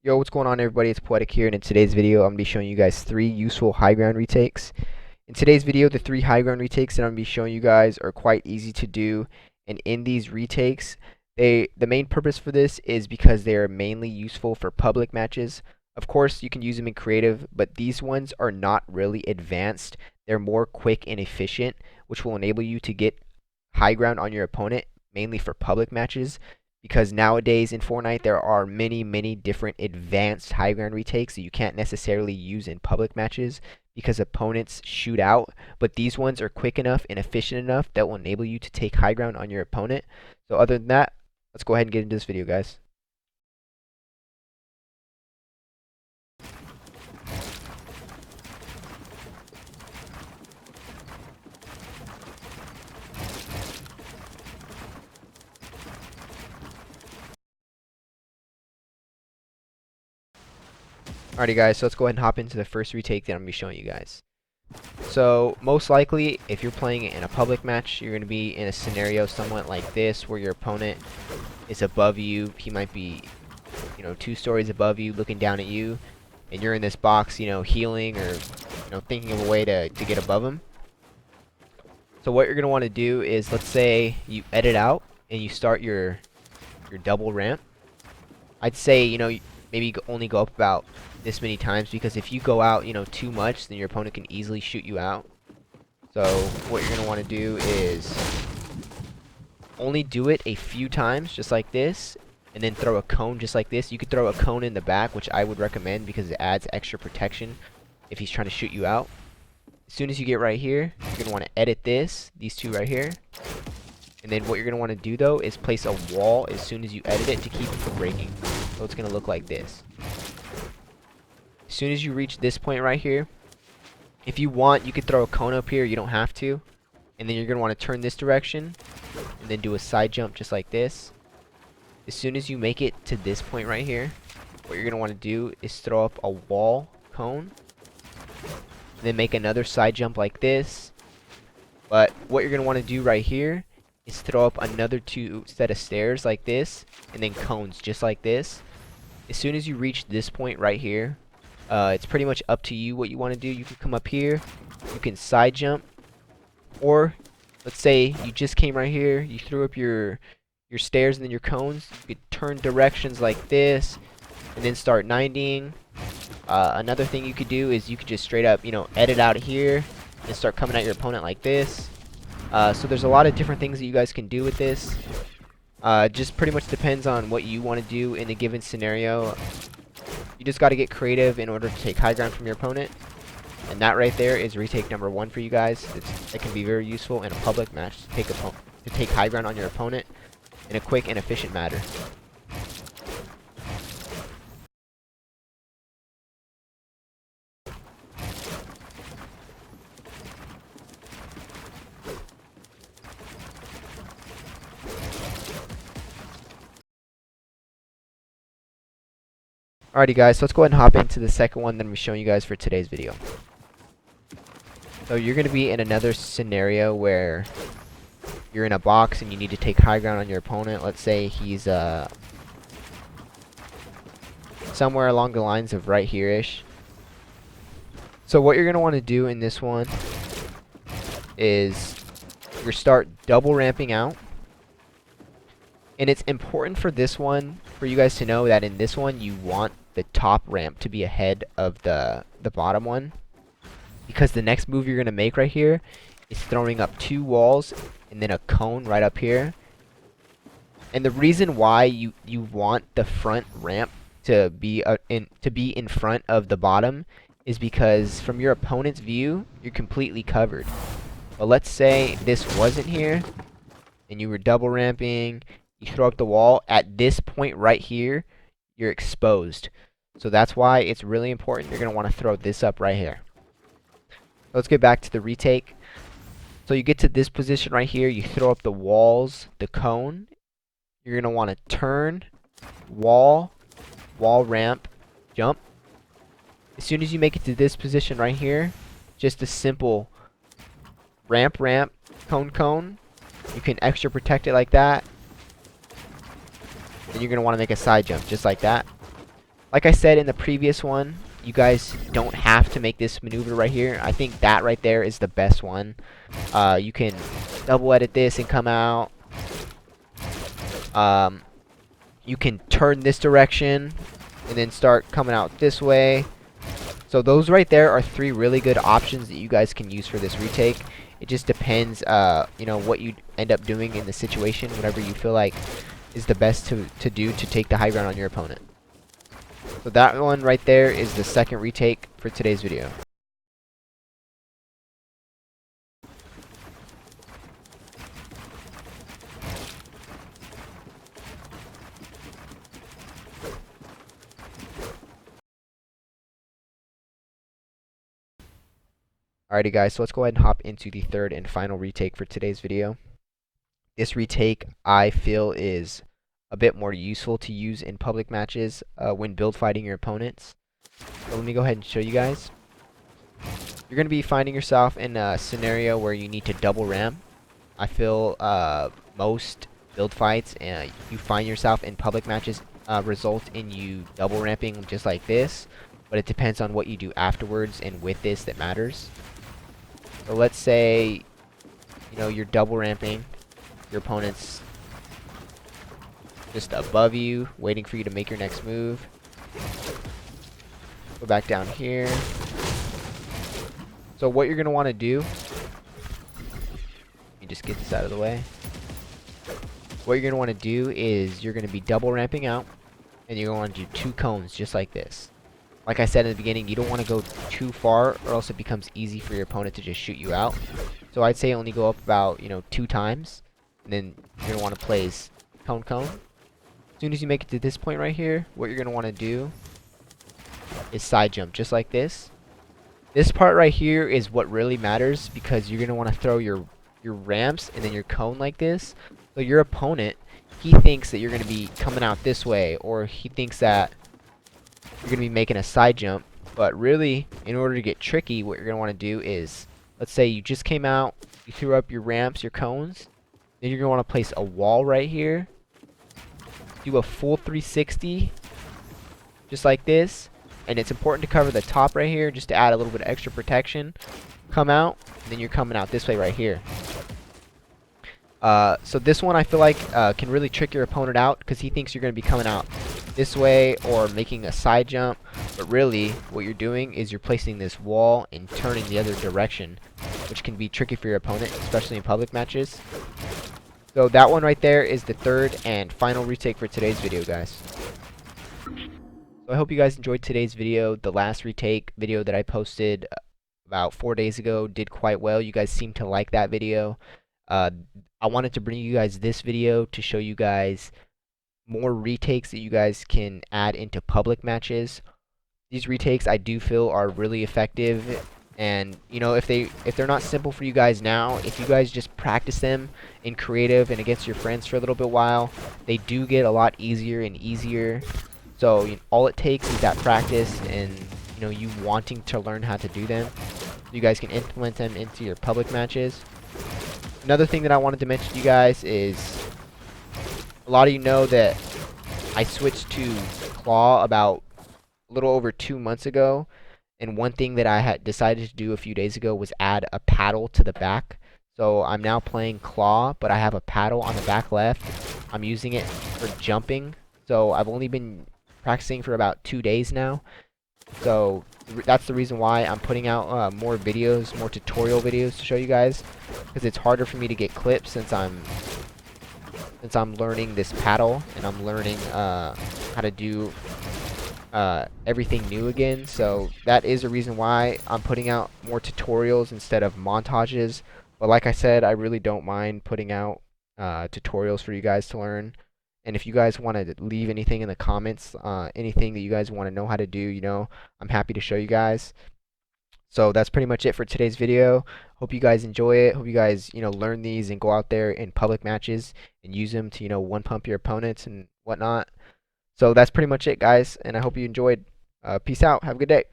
Yo, what's going on everybody? It's Poetic here, and in today's video I'm going to be showing you guys 3 useful high ground retakes. In today's video, the 3 high ground retakes that I'm going to be showing you guys are quite easy to do, and in these retakes, the main purpose for this is because they are mainly useful for public matches. Of course, you can use them in creative, but these ones are not really advanced. They're more quick and efficient, which will enable you to get high ground on your opponent, mainly for public matches. Because nowadays in Fortnite there are many different advanced high ground retakes that you can't necessarily use in public matches because opponents shoot out, but these ones are quick enough and efficient enough that will enable you to take high ground on your opponent. So other than that, let's go ahead and get into this video, guys. Alrighty guys, so let's go ahead and hop into the first retake that I'm going to be showing you guys. So most likely, if you're playing in a public match, you're going to be in a scenario somewhat like this, where your opponent is above you. He might be, 2 stories above you, looking down at you, and you're in this box, healing or, thinking of a way to get above him. So what you're going to want to do is, let's say you edit out and you start your double ramp. I'd say, maybe only go up about this many times, because if you go out, too much, then your opponent can easily shoot you out. So what you're going to want to do is only do it a few times, just like this, and then throw a cone just like this. You could throw a cone in the back, which I would recommend because it adds extra protection if he's trying to shoot you out. As soon as you get right here, you're going to want to edit these two right here. And then what you're going to want to do, though, is place a wall as soon as you edit it to keep it from breaking. So it's going to look like this. As soon as you reach this point right here, if you want, you could throw a cone up here. You don't have to. And then you're going to want to turn this direction and then do a side jump just like this. As soon as you make it to this point right here, what you're going to want to do is throw up a wall cone. And then make another side jump like this. But what you're going to want to do right here is throw up another 2 set of stairs like this, and then cones just like this. As soon as you reach this point right here, it's pretty much up to you what you want to do. You can come up here, you can side jump, or let's say you just came right here, you threw up your stairs and then your cones. You could turn directions like this, and then start 90ing. Another thing you could do is you could just straight up, edit out of here and start coming at your opponent like this. So there's a lot of different things that you guys can do with this. Just pretty much depends on what you want to do in a given scenario. You just got to get creative in order to take high ground from your opponent. And that right there is retake number 1 for you guys. It can be very useful in a public match to take high ground on your opponent in a quick and efficient manner. Alrighty guys, so let's go ahead and hop into the second one that I'm showing you guys for today's video. So you're going to be in another scenario where you're in a box and you need to take high ground on your opponent. Let's say he's somewhere along the lines of right here-ish. So what you're going to want to do in this one is you start double ramping out. And it's important for this one, for you guys to know that in this one, you want the top ramp to be ahead of the bottom one. Because the next move you're going to make right here is throwing up 2 walls and then a cone right up here. And the reason why you want the front ramp to be in front of the bottom is because from your opponent's view, you're completely covered. But let's say this wasn't here and you were double ramping. You throw up the wall, at this point right here, you're exposed. So that's why it's really important. You're going to want to throw this up right here. Let's get back to the retake. So you get to this position right here, you throw up the walls, the cone. You're going to want to turn, wall ramp, jump. As soon as you make it to this position right here, just a simple ramp, cone. You can extra protect it like that. Then you're going to want to make a side jump just like that. Like I said in the previous one, you guys don't have to make this maneuver right here. I think that right there is the best one. You can double edit this and come out. You can turn this direction and then start coming out this way. So those right there are 3 really good options that you guys can use for this retake. It just depends, you know, what you end up doing in the situation, whatever you feel like is the best to do to take the high ground on your opponent. So that one right there is the second retake for today's video. Alrighty guys, so let's go ahead and hop into the third and final retake for today's video. This retake I feel is a bit more useful to use in public matches when build fighting your opponents. So let me go ahead and show you guys. You're going to be finding yourself in a scenario where you need to double ramp. I feel most build fights you find yourself in public matches result in you double ramping just like this, but it depends on what you do afterwards and with this that matters. So let's say, you know, you're double ramping, your opponent's just above you, waiting for you to make your next move. Go back down here. So what you're going to want to do, let me just get this out of the way. What you're going to want to do is you're going to be double ramping out, and you're going to want to do 2 cones just like this. Like I said in the beginning, you don't want to go too far or else it becomes easy for your opponent to just shoot you out. So I'd say only go up about, you know, 2 times. And then you're going to want to place cone cone. As soon as you make it to this point right here, what you're going to want to do is side jump just like this. This part right here is what really matters because you're going to want to throw your ramps and then your cone like this. So your opponent, he thinks that you're going to be coming out this way, or he thinks that you're going to be making a side jump. But really, in order to get tricky, what you're going to want to do is, let's say you just came out, you threw up your ramps, your cones, then you're going to want to place a wall right here, do a full 360, just like this, and it's important to cover the top right here just to add a little bit of extra protection. Come out, and then you're coming out this way right here. So this one I feel like can really trick your opponent out because he thinks you're going to be coming out this way or making a side jump, but really what you're doing is you're placing this wall and turning the other direction, which can be tricky for your opponent, especially in public matches. So that one right there is the third and final retake for today's video, guys. So I hope you guys enjoyed today's video. The last retake video that I posted about 4 days ago did quite well. You guys seem to like that video. I wanted to bring you guys this video to show you guys more retakes that you guys can add into public matches. These retakes I do feel are really effective, and you know, if they're not simple for you guys now, if you guys just practice them in creative and against your friends for a little bit while, they do get a lot easier and easier. So you know, all it takes is that practice and you know, you wanting to learn how to do them. You guys can implement them into your public matches. Another thing that I wanted to mention to you guys is a lot of you know that I switched to Claw about a little over 2 months ago, and one thing that I had decided to do a few days ago was add a paddle to the back. So I'm now playing Claw, but I have a paddle on the back left. I'm using it for jumping, so I've only been practicing for about 2 days now. So that's the reason why I'm putting out more videos, more tutorial videos to show you guys, because it's harder for me to get clips since I'm learning this paddle and I'm learning how to do everything new again. So that is a reason why I'm putting out more tutorials instead of montages. But like I said, I really don't mind putting out tutorials for you guys to learn. And if you guys want to leave anything in the comments, anything that you guys want to know how to do, you know, I'm happy to show you guys. So that's pretty much it for today's video. Hope you guys enjoy it. Hope you guys, you know, learn these and go out there in public matches and use them to, you know, one pump your opponents and whatnot. So that's pretty much it, guys. And I hope you enjoyed. Peace out. Have a good day.